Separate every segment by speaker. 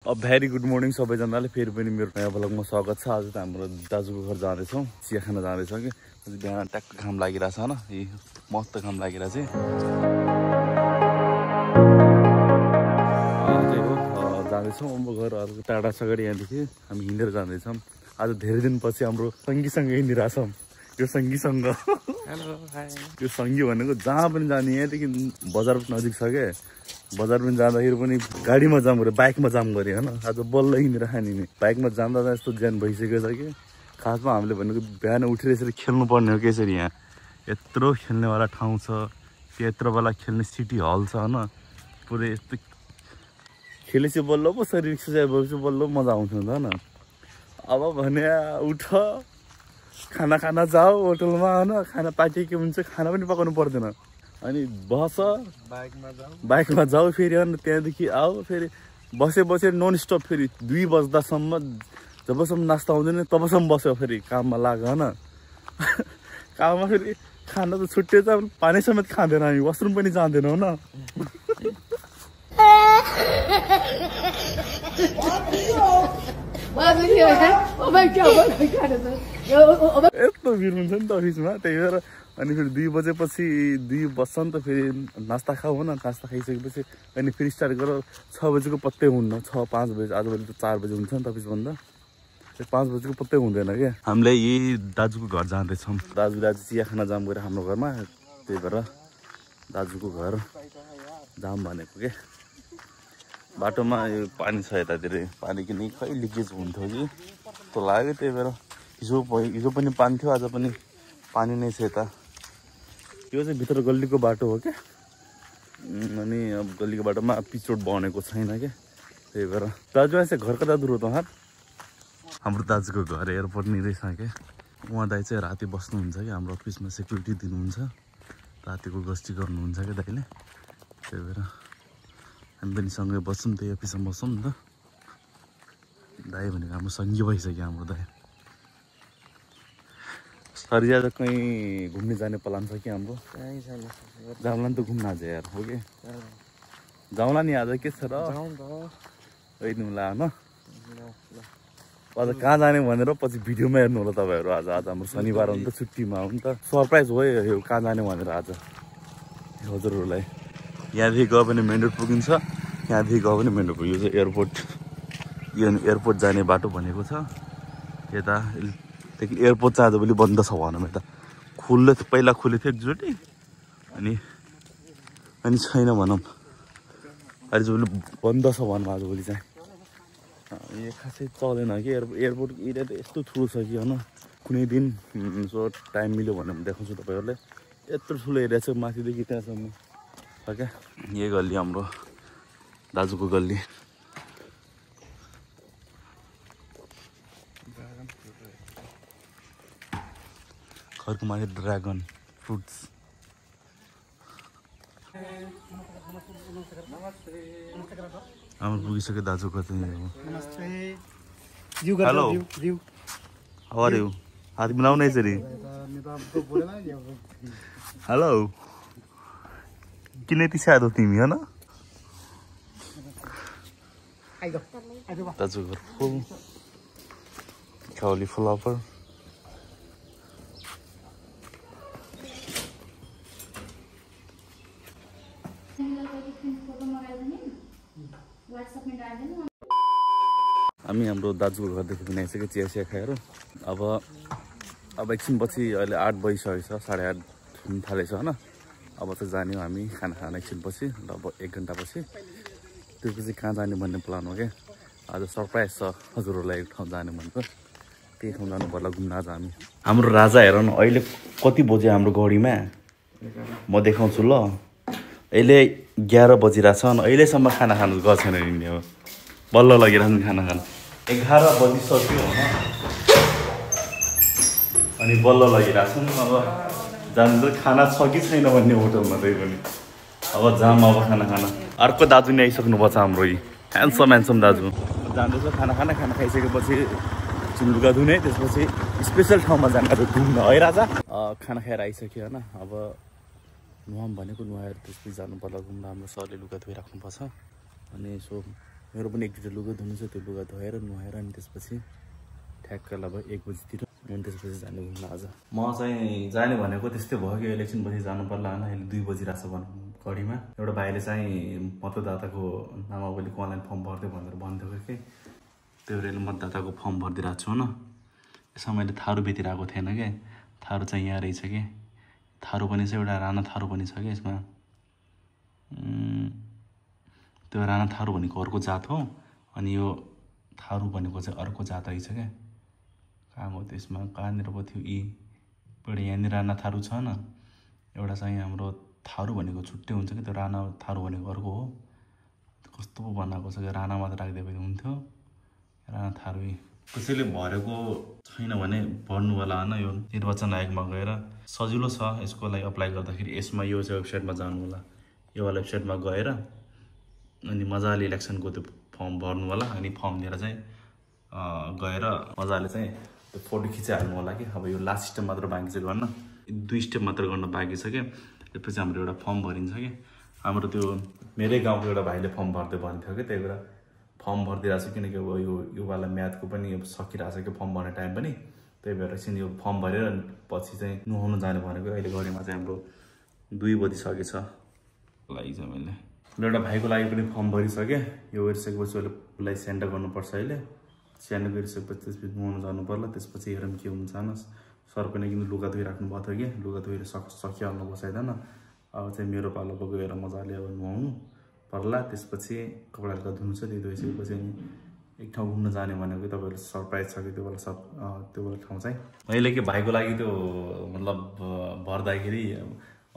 Speaker 1: Very good morning सबैजनाले फेरि पनि मेरो नयाँ भ्लगमा स्वागत छ। आज त हाम्रो दाजुको घर जाँदैछौँ, चिया खान जाँदैछौँ कि बिहान ट्याक्क घाम लागिरहेछ होइन, यी मस्त घाम लागिरहेछ। त्यही हो जाँदैछौँ हाम्रो घर अर्को टाढा छ अगाडि, यहाँदेखि हामी हिँडेर जाँदैछौँ। आज धेरै दिनपछि हाम्रो सङ्गीसँग हिँडिरहेछौँ। यो सङ्गीसँग यो सङ्गी भनेको जहाँ पनि जाने, यहाँदेखि बजार नजिक छ क्या, बजार पनि जाँदाखेरि पनि गाडीमा जाम गऱ्यो, बाइकमा जाम गऱ्यो होइन। आज बल्ल हिँडेर खाने नि बाइकमा जाँदा यस्तो ज्यान भइसकेको छ कि खासमा हामीले भनेको बिहान उठेर यसरी खेल्नुपर्ने हो कि यसरी। यहाँ यत्रो खेल्नेवाला ठाउँ छ, यत्रो बेला खेल्ने सिटी हल छ होइन, पुरै यस्तो खेलेपछि बल्ल पो शरीर एक्सर्साइज भएपछि बल्ल मजा आउँछ नि त होइन। अब भने उठ खाना खाना जाऊ होटलमा होइन, खाना पाकेको हुन्छ, खाना पनि पकाउनु पर्दैन, अनि बस बाइकमा जाऊ फेरि अनि त्यहाँदेखि आऊ फेरि बसे नन स्टप फेरि 2 बज्दासम्म, जबसम्म नास्ता आउँदैन तबसम्म बस्यो, फेरि काममा लाग्यो होइन। काममा फेरि खाना त छुट्टै छ, पानी समेत खाँदैन हामी, वासरुम पनि जाँदैनौँ न। यस्तो भिड हुन्छ नि त अफिसमा, त्यही भएर अनि फेरि 2 बजेपछि 2 बज्छ नि त, फेरि नास्ता खाऊ हो न, नास्ता खाइसकेपछि अनि फेरि स्टार्ट गर। 6 बजेको पत्तै हुन्न, 6-5 बजे, आजभोलि त 4 बजे हुन्छ नि त अफिस बन्द, 5 बजेको पत्तै हुँदैन क्या। हामीले यही दाजुको घर जाँदैछौँ, दाजु चिया खाना जाम गएर हाम्रो घरमा, त्यही भएर दाजुको घर जाम भनेको के। बाटोमा यो पानी छ यतातिर, पानी किन खै लिकेज हुन्थ्यो कि त्यो लाग्यो, त्यही भएर हिजो पनि पानी थियो, आज पनि पानी नै छ यता। यो चाहिँ भित्र गल्लीको बाटो हो क्या, अनि अब गल्लीको बाटोमा पिच रोड बनेको छैन क्या, त्यही भएर। दाजु चाहिँ घर कता दूर हो त? हाम्रो दाजुको घर एयरपोर्ट नै रहेछ क्या। उहाँ दाइ चाहिँ राति बस्नुहुन्छ कि, हाम्रो अफिसमा सेक्युरिटी दिनुहुन्छ, रातिको गस्ती गर्नुहुन्छ क्या दाइले, त्यही भएर हामी पनि सँगै बस्छौँ, त्यही अफिसमा बस्छौँ नि त। दाइ भनेको हाम्रो सङ्गी भइसक्यो हाम्रो दाइ। सर आज कहीँ घुम्ने जाने प्लान छ कि हाम्रो? जाउँला नि त घुम्न आज यार, हो कि जाउँला नि आज, के छ र होइन होइन। आज कहाँ जाने भनेर पछि भिडियोमा हेर्नु होला तपाईँहरू। आज हाम्रो शनिबार हो नि त, छुट्टीमा हो नि त, सरप्राइज हो यो कहाँ जाने भनेर आज हजुरहरूलाई। यहाँदेखि गयो भने मेन रोड पुगिन्छ, यहाँदेखि गयो भने मेन रोड पुग्यो। यो चाहिँ एयरपोर्ट, यो एयरपोर्ट जाने बाटो भनेको छ यता। एयरपोर्ट चाहिँ आजभोलि बन्द छ भनौँ, यता पहिला खुलेको थियो एकचोटि, अनि छैन भनौँ, आजभोलि बन्द छ भनौँ आजभोलि चाहिँ। यो खासै चलेन कि एयरपोर्ट एरिया त यस्तो ठुलो छ कि होइन। कुनै दिन यसो टाइम मिल्यो भने म देखाउँछु तपाईँहरूलाई। यत्रो ठुलो एरिया छ, माथिदेखि त्यहाँसम्म छ क्या। यही गल्ली हाम्रो दाजुको गल्ली। घरको माथि ड्रागन फ्रुट्स। हाम्रो पुगिसक्यो दाजुको चाहिँ। Hello, how are you? हात मिलाउन यसरी। हेलो, किन यति स्याहारो तिमी होइन? दाजुको घर फुल काउली फ्लावर। हामी हाम्रो दाजुको घरदेखि पनि आइसक्यो चिया खाएर। अब एकछिन पछि, अहिले 8 बजिसकेको छ, 8:30 हुन थालेछ होइन। अब चाहिँ जाने हो हामी खाना एकछिन पछि, अब 1 घन्टा पछि। त्यसपछि कहाँ जाने भन्ने प्लान हो क्या। आज सरप्राइज छ हजुरहरूलाई, एक ठाउँ जाने भनेको, त्यही ठाउँ जानु पर्ला घुम्न आज हामी। हाम्रो राजा हेर न, अहिले कति बज्यो हाम्रो घडीमा म देखाउँछु ल। अहिले 11 बजिरहेछ, अहिलेसम्म खाना खानु गएको छैन नि। अब बल्ल लगिरहेको खाना खानु, 11 बजिसक्यो होइन, अनि बल्ल लगिरहेको छ। अब जानु त खाना छ कि छैन भन्ने होटलमा, त्यही पनि अब जाम अब खाना अर्को दाजु नै आइसक्नुपर्छ हाम्रो, यी ह्यान्डसम दाजु जाँदैछ खाना खाइसकेपछि एकछिन लुगा धुने, त्यसपछि स्पेसल ठाउँमा जाने आज घुम्न है राजा। खाना खाएर आइसक्यो होइन, अब नुहाम भनेको नुहाएर त्यसपछि जानु पर्ला घुम्न। हाम्रो सरले लुगा धोइराख्नुपर्छ, अनि यसो मेरो पनि एक दुईवटा लुगा धुनु छ, त्यो लुगा धोएर नुहाएर अनि त्यसपछि ठ्याक्क लगभग 1 बजीतिर अनि त्यसपछि जाने घुम्न। आज म चाहिँ जाने भनेको त्यस्तै भयो कि इलेक्सन पछि जानु पर्ला होइन। अहिले 2 बजिरहेको छ घडीमा। एउटा भाइले चाहिँ मतदाताको नामावलीको अनलाइन फर्म भर्दै भनेर भन्थ्यो कि, त्यो भएर मतदाताको फर्म भरिदिरहेको छु होइन। यसमा मैले थारू बेचिरहेको थिएन क्या, थारू चाहिँ यहाँ रहेछ कि, थारू पनि छ, एउटा राणा थारू पनि छ क्या यसमा। त्यो राणा थारू भनेको अर्को जात हो, अनि यो थारू भनेको चाहिँ अर्को जात रहेछ क्या। कहाँ हो त्यसमा, कहाँनिर पो थियो यी एउटा यहाँनिर राणा थारू छ न, एउटा चाहिँ हाम्रो थारू भनेको छुट्टै हुन्छ कि, त्यो राणा थारू भनेको अर्को हो। कस्तो पो बनाएको छ कि, राणा मात्र राखिदिए पनि हुन्थ्यो, राणा थारू। कसैले भरेको छैन भने भर्नु होला होइन। यो निर्वाचन आयोगमा गएर सजिलो छ यसको लागि अप्लाई गर्दाखेरि। यसमा यो चाहिँ वेबसाइटमा जानु होला, यो वाला वेबसाइटमा गएर अनि मजाले इलेक्सनको त्यो फर्म भर्नु होला। अनि फर्म लिएर चाहिँ गएर मजाले चाहिँ त्यो फोटो खिचिहाल्नु होला कि। अब यो लास्ट स्टेप मात्र बाँकी छ गर्न, 2 स्टेप मात्र गर्न बाँकी छ कि। त्यसपछि हाम्रो एउटा फर्म भरिन्छ कि। हाम्रो त्यो मेरै गाउँको एउटा भाइले फर्म भर्दै भन्थ्यो कि, त्यही भएर फर्म भरिदिरहेको छ, किनकि अब यो वाला म्याथको पनि अब सकिरहेको छ कि फर्म भर्ने टाइम पनि। त्यही भएर एकछिन यो फर्म भरेर पछि चाहिँ नुहाउनु जाने भनेको। अहिले घडीमा चाहिँ हाम्रो 2 बजिसकेछ लागि चाहिँ मैले एउटा भाइको लागि पनि फर्म भरिसकेँ। यो गरिसकेपछि उसलाई सेन्ड गर्नुपर्छ। अहिले सेन्ड गरिसकेपछि त्यसपछि नुहाउनु जानु पर्ला। त्यसपछि हेरौँ के हुन्छ जानुहोस्। सर पनि किन लुगा धोइराख्नु भएको थियो कि, लुगा धोएर सकिहाल्नु बसाइदैन। अब चाहिँ मेरो पालो पो गएर मजाले अब नुहाउनु पर्ला। त्यसपछि कपडा हल्का धुनु छ, त्यो धोइसकेपछि अनि एक ठाउँ घुम्न जाने भनेको तपाईँहरूले सरप्राइज छ कि त्यो वाला ठाउँ चाहिँ। मैले के भाइको लागि त्यो मतलब भर्दाखेरि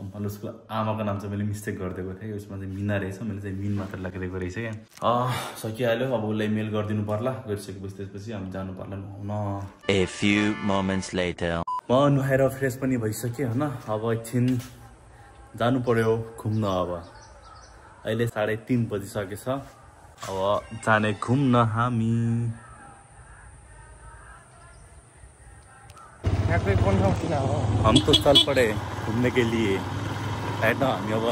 Speaker 1: मतलब उसको आमाको नाम चाहिँ मैले मिस्टेक गरिदिएको थिएँ। उसमा चाहिँ मिना रहेछ, मैले चाहिँ मिन मात्र लेखिदिएको रहेछ क्या। सकिहाल्यो, अब उसलाई मेल गरिदिनु पर्ला। गरिसकेपछि त्यसपछि हामी जानु पर्ला नुहाउन।
Speaker 2: A few moments later.
Speaker 1: म नुहाएर फ्रेस पनि भइसकेँ होइन। अब एकछिन जानु पर्यो घुम्न। अब अहिले 3:30 बजिसकेछ। अब जाने घुम्न हामी। हम तो चल पड़े घूमने के लिए होइन। हामी अब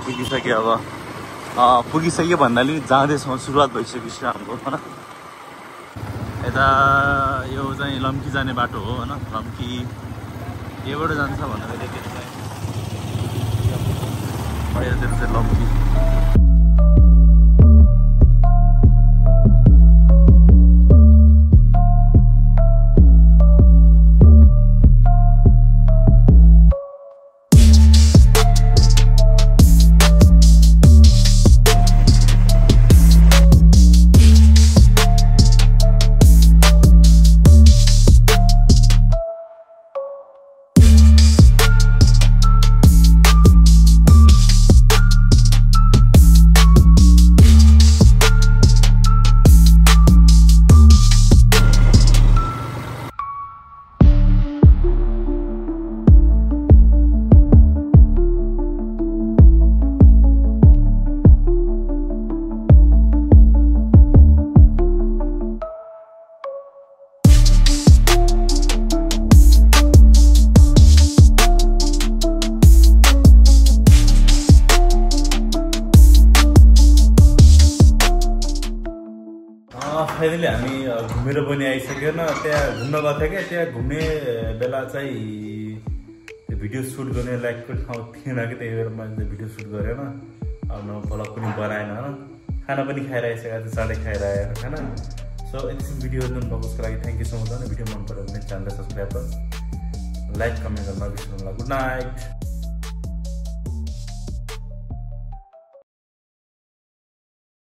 Speaker 1: पुगिसक्यो। अब पुगिसक्यो भन्नाले जाँदैछौँ, सुरुवात भइसकेपछि हाम्रो होइन। यता यो चाहिँ लम्की जाने बाटो हो होइन। लम्की योबाट जान्छ भन्दाखेरि यतातिर चाहिँ लम्की। फाइनली हामी घुमेर पनि आइसकेन। त्यहाँ घुम्न गएको थियो क्या, त्यहाँ घुम्ने बेला चाहिँ भिडियो सुट गर्ने लायकको ठाउँ थिएन कि, त्यही भएर मैले भिडियो सुट गरेन। अब भ्लग पनि बनाएन होइन। खाना पनि खाएर आइसकेको थियो, चाँडै खाएर आएर खाना। सो यतिसम्म भिडियो हेर्नु भएको लागि thank you so much. Video मन पऱ्यो भने च्यानललाई सब्सक्राइब र लाइक कमेन्ट गर्न नबिर्सनु होला। Good night.